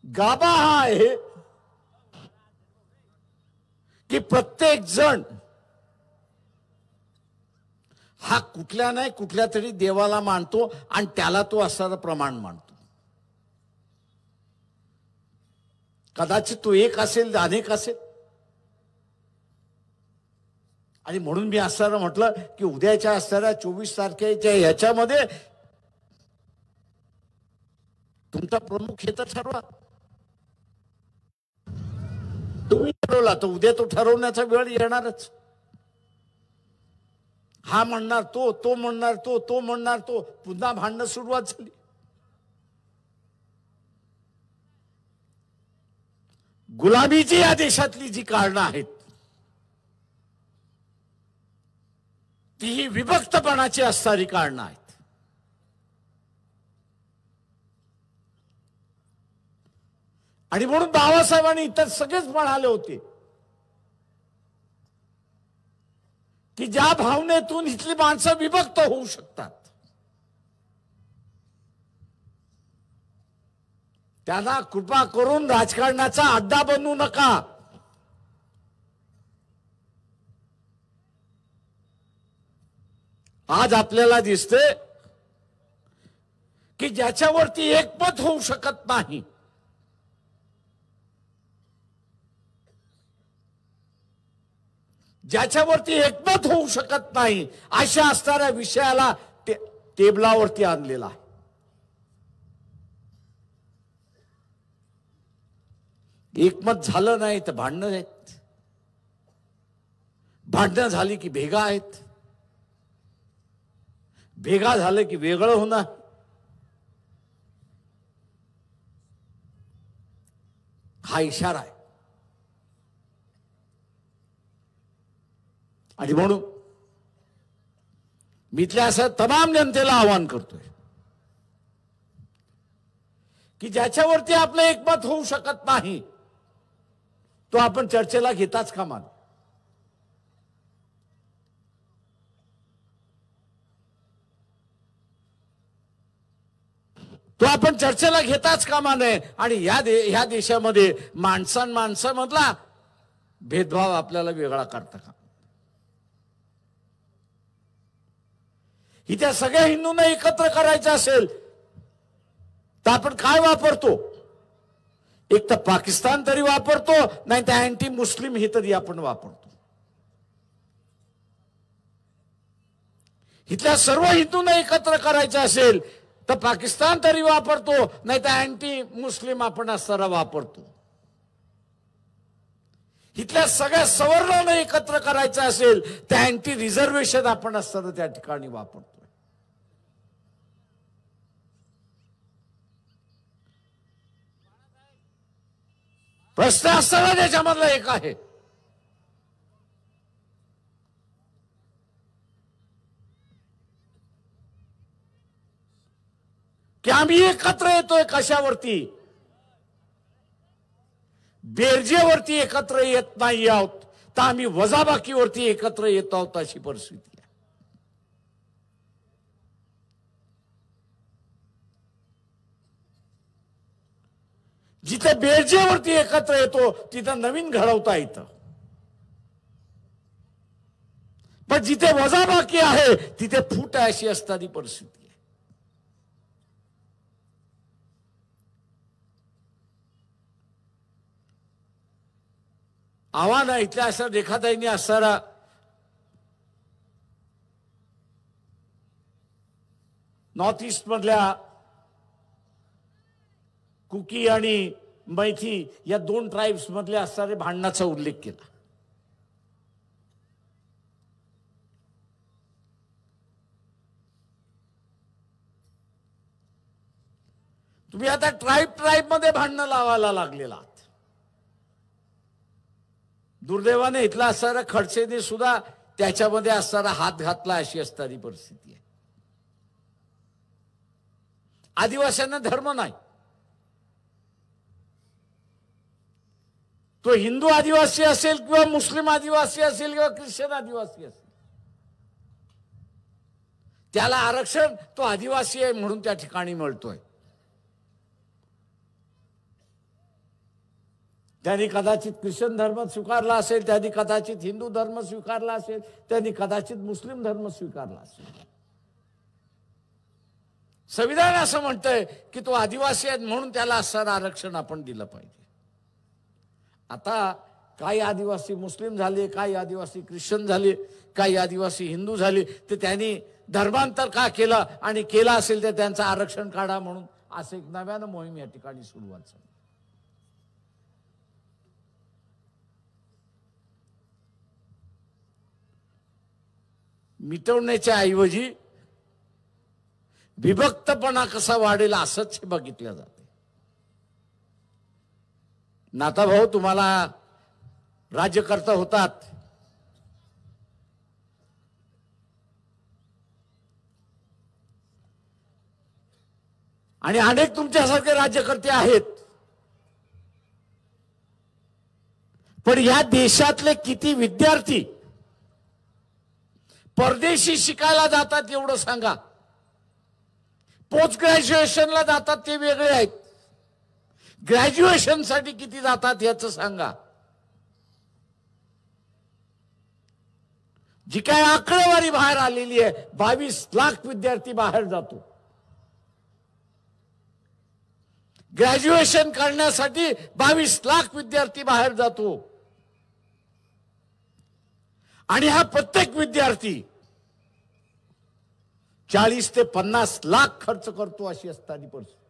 गाभा हा आहे की प्रत्येक जण हा कुठल्या नाही कुठल्या तरी देवाला मानतो आणि त्याला तो असणारं प्रमाण मानतो. कदाचित तो एक असेल, अनेक असेल. आणि म्हणून मी असणारं म्हटलं की उद्याच्या असणाऱ्या 24 तारखेच्या ह्याच्यामध्ये तुमचा प्रमुख हे तर ठरवा. तुम्ही ठरवला तर उद्या तो ठरवण्याचा वेळ येणारच. हा म्हणणार तो, तो म्हणणार तो, तो म्हणणार तो, पुन्हा भांडणं सुरुवात झाली. गुलामीची या देशातली जी कारणं आहेत ती ही विभक्तपणाची असणारी कारणं आहेत. आणि म्हणून बाबासाहेबांनी इतर सगळेच म्हणाले होते की ज्या भावनेतून इथली माणसं विभक्त होऊ शकतात त्यांना कृपा करून राजकारणाचा अड्डा बनवू नका. आज आपल्याला दिसते की ज्याच्यावरती एकमत होऊ शकत नाही ज्याच्यावरती एकमत होऊ शकत नाही अशा असणाऱ्या विषयाला टेबलावरती आणलेला आहे. एकमत झालं नाही तर भांडणं आहेत, भांडणं झाली की भेगा आहेत, भेगा झालं की वेगळं होणार. हा इशारा आहे. आणि म्हणून मी इथल्या असं तमाम जनतेला आवाहन करतोय की ज्याच्यावरती आपलं एकमत होऊ शकत नाही तो आपण चर्चेला घेताच कामा नये. तो आपण चर्चेला घेताच कामा नये. आणि ह्या देशामध्ये माणसांमधला भेदभाव आपल्याला वेगळा करता का. इथे सगळ्या हिंदूंना एकत्र करायचं असेल तर आपण काय वापरतो. एक तर पाकिस्तान तरी वापरतो, नाही तर अँटी मुस्लिम हे तरी आपण वापरतो. इथल्या सर्व हिंदूंना एकत्र करायचं असेल तर पाकिस्तान तरी वापरतो, नाही तर अँटी मुस्लिम आपण असताना वापरतो. इथल्या सगळ्या सवर्णांना एकत्र करायचं असेल तर अँटी रिझर्वेशन आपण असताना त्या ठिकाणी वापरतो. प्रश्न असताना त्याच्यामधला एक आहे की आम्ही एकत्र येतोय कशावरती. बेरजेवरती एकत्र येत नाही आहोत तर आम्ही वजाबाकीवरती एकत्र येत आहोत अशी परिस्थिती आहे. जिथे बेरजेवरती एकत्र येतो तिथं नवीन घडवता येतं, पण जिथे वजाबाकी आहे तिथे फूट आहे, अशी असणारी परिस्थिती आहे. आव्हान आहे इथल्या असं रेखाताईंनी असणारा नॉर्थ ईस्ट मधल्या कुकी आणि मैथी या दोन ट्राइब्स मधल्या असणारे भांडणाचा उल्लेख केला. तुम्ही आता ट्राइब मध्ये भांडणं लावायला लागलेला आहात. दुर्दैवाने इथला असणारा खडसेने सुद्धा त्याच्यामध्ये असणारा हात घातला, अशी असणारी परिस्थिती आहे. आदिवासींना धर्म नाही, तो हिंदू आदिवासी असेल किंवा मुस्लिम आदिवासी असेल किंवा ख्रिश्चन आदिवासी असेल, त्याला आरक्षण तो आदिवासी आहे म्हणून त्या ठिकाणी मिळतोय. त्यांनी कदाचित ख्रिश्चन धर्म स्वीकारला असेल, त्यांनी कदाचित हिंदू धर्म स्वीकारला असेल, त्यांनी कदाचित मुस्लिम धर्म स्वीकारला असेल. संविधान असं म्हणतंय की तो आदिवासी आहे म्हणून त्याला असणारं आरक्षण आपण दिलं पाहिजे. आता काही आदिवासी मुस्लिम झाले, काही आदिवासी ख्रिश्चन झाले, काही आदिवासी हिंदू झाले, तर त्यांनी धर्मांतर का केलं आणि केलं असेल तर त्यांचं आरक्षण काढा म्हणून असं एक नव्यानं मोहीम या ठिकाणी सुरू व्हायचं. मिटवण्याच्या ऐवजी विभक्तपणा कसा वाढेल असंच हे बघितलं जाते. नाताभाऊ तुम्हाला राज्यकर्ता होतात, आणि अनेक तुमच्यासारखे राज्यकर्ते आहेत, पण या देशातले किती विद्यार्थी परदेशी शिकायला जातात एवढं सांगा. पोस्ट ग्रॅज्युएशनला जातात ते वेगळे आहेत, ग्रॅज्युएशन साठी किती जातात याचं सांगा. जी काय आकडेवारी बाहेर आलेली आहे, 22 लाख विद्यार्थी बाहेर जातो. ग्रॅज्युएशन करण्यासाठी 22 लाख विद्यार्थी बाहेर जातो, आणि हा प्रत्येक विद्यार्थी 40 ते 50 लाख खर्च करतो, अशी असणारी परिस्थिती.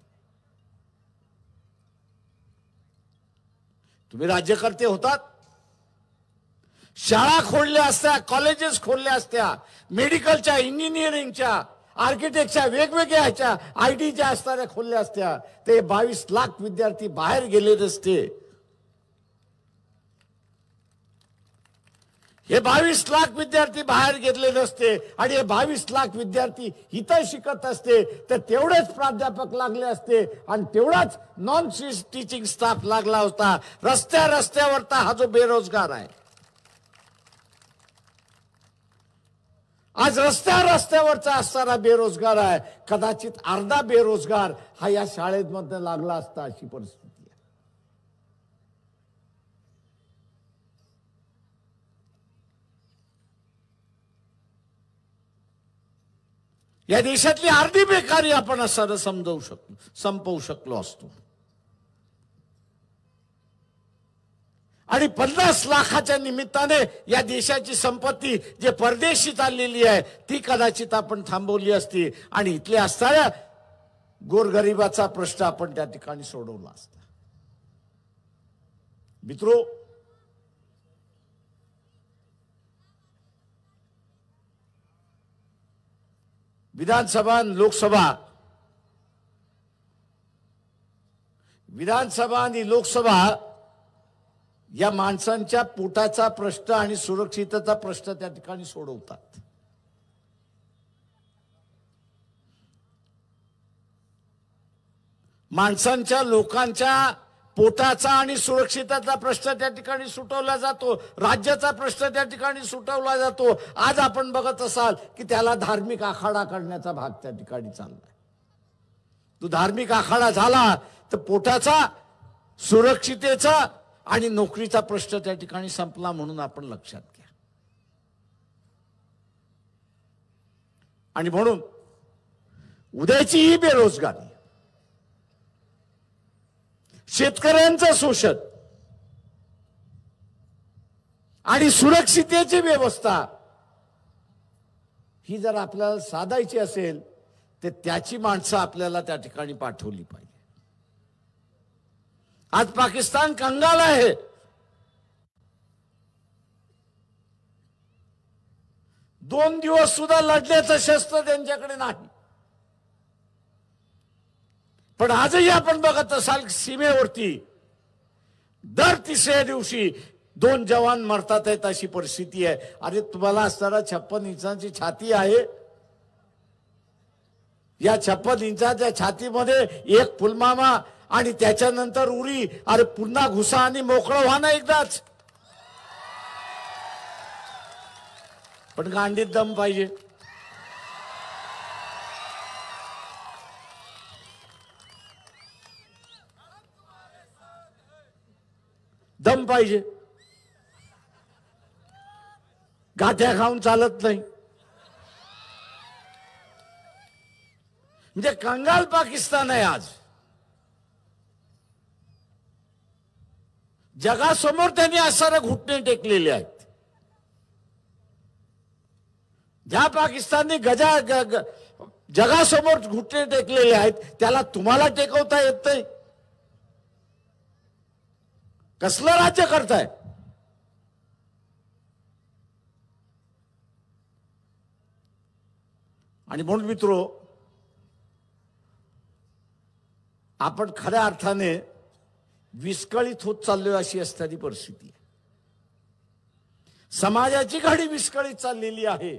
तुम्ही राज्यकर्ते होतात, शाळा खोलल्या असत्या, कॉलेजेस खोलल्या असत्या, मेडिकलच्या, इंजिनिअरिंगच्या, आर्किटेक्टच्या, वेगवेगळ्या ह्याच्या, आयटीच्या असणाऱ्या खोलल्या असत्या, ते 22 लाख विद्यार्थी बाहेर गेले नसते. हे 22 लाख विद्यार्थी बाहेर गेले नसते, आणि हे 22 लाख विद्यार्थी इथं शिकत असते, तर तेवढेच प्राध्यापक लागले असते आणि तेवढाच नॉन टीचिंग स्टाफ लागला होता. रस्त्यावरचा हा जो बेरोजगार आहे, आज रस्त्यावरचा असणारा बेरोजगार आहे, कदाचित अर्धा बेरोजगार हा या शाळेमध्ये लागला असता, अशी परिस्थिती. या देशातली अर्धी बेकारी आपण असं संपवू शकलो असतो, आणि 50 लाखाच्या निमित्ताने या देशाची संपत्ती जे परदेशी चाललेली आहे ती कदाचित आपण थांबवली असती, आणि इथल्या असणाऱ्या गोरगरिबाचा प्रश्न आपण त्या ठिकाणी सोडवला असता. मित्रो, विधानसभा आणि लोकसभा या माणसांच्या पोटाचा प्रश्न आणि सुरक्षिततेचा प्रश्न त्या ठिकाणी सोडवतात. माणसांच्या, लोकांच्या पोटाचा आणि सुरक्षिततेचा प्रश्न त्या ठिकाणी सुटवला जातो, राज्याचा प्रश्न त्या ठिकाणी सुटवला जातो. आज आपण बघत असाल की त्याला धार्मिक आखाडा करण्याचा भाग त्या ठिकाणी चाललाय. तो धार्मिक आखाडा झाला तर पोटाचा सुरक्षितेचा आणि नोकरीचा प्रश्न त्या ठिकाणी संपला म्हणून आपण लक्षात घ्या. आणि म्हणून उद्याची ही बेरोजगारी, शेतकऱ्यांचं शोषण आणि सुरक्षितेची व्यवस्था ही जर आपल्याला साधायची असेल तर त्याची माणसं आपल्याला त्या ठिकाणी पाठवली पाहिजे. आज पाकिस्तान कंगाल आहे. दोन दिवस सुद्धा लढण्याचं शस्त्र त्यांच्याकडे नाही. पण आजही आपण बघत असाल सीमेवरती दर तिसऱ्या दिवशी 2 जवान मरतात आहेत अशी परिस्थिती आहे. अरे तुम्हाला असताना 56 इंचाची छाती आहे. या 56 इंचाच्या छातीमध्ये एक पुलवामा आणि त्याच्यानंतर उरी. अरे पुन्हा घुसा आणि मोकळं व्हा ना एकदाच. पण गांडीत दम पाहिजे. दम पाहिजे. गाठ्या खाऊन चालत नाही. म्हणजे कंगाल पाकिस्तान आहे आज. जगासमोर त्यांनी असणारे घुटणे टेकलेले आहेत. ज्या पाकिस्तानने जगासमोर घुटणे टेकलेले आहेत त्याला तुम्हाला टेकवता येत नाही. कसलं राज्य करताय? आणि म्हणून मित्रो, आपण खऱ्या अर्थाने विस्कळीत होत चाललोय अशी असणारी परिस्थिती आहे. समाजाची घडी विस्कळीत चाललेली आहे.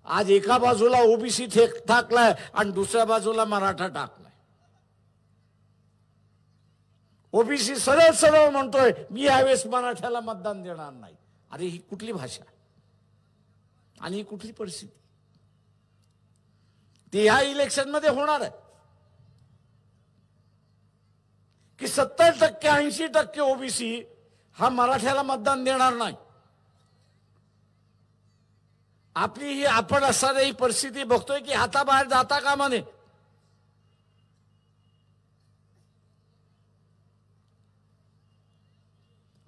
आज एका बाजूला ओबीसी टाकलाय आणि दुसऱ्या बाजूला मराठा टाकलाय. ओबीसी सरळ सरळ म्हणतोय मी यावेळेस मराठ्याला मतदान देणार नाही. अरे ही कुठली भाषा आणि ही कुठली परिस्थिती? ती ह्या इलेक्शन मध्ये होणार आहे की 70% 80% ओबीसी हा मराठ्याला मतदान देणार नाही. आपली ही आपण असणारी ही परिस्थिती बघतोय की हाताबाहेर जाता कामा नये.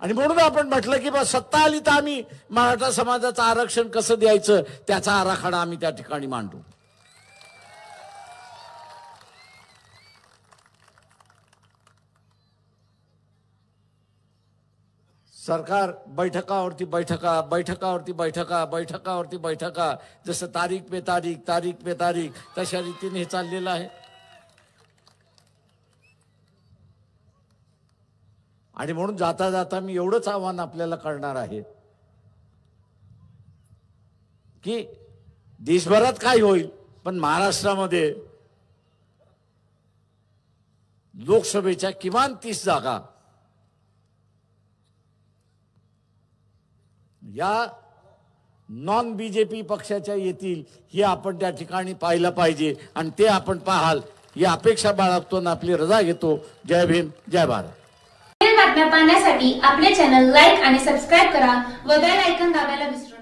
आणि म्हणून आपण म्हटलं की बा सत्ता आली तर आम्ही मराठा समाजाचं आरक्षण कसं द्यायचं त्याचा आराखडा आम्ही त्या ठिकाणी मांडू. सरकार बैठकावरती बैठका जसं तारीख पे तारीख तशा रीतीने हे चाललेलं आहे. आणि म्हणून जाता जाता मी एवढंच आव्हान आपल्याला करणार आहे की देशभरात काय होईल पण महाराष्ट्रामध्ये लोकसभेच्या किमान 30 जागा या नॉन बीजेपी पक्षाच्या येतील हे आपण त्या ठिकाणी पाहिलं पाहिजे. आणि ते आपण पाहाल ही अपेक्षा बाळगतो आणि आपली रजा घेतो. जय भीम, जय भारत. बातम्या पाहण्यासाठी आपले चॅनल लाईक आणि सबस्क्राईब करा व बेल आयकॉन दाबायला विसरू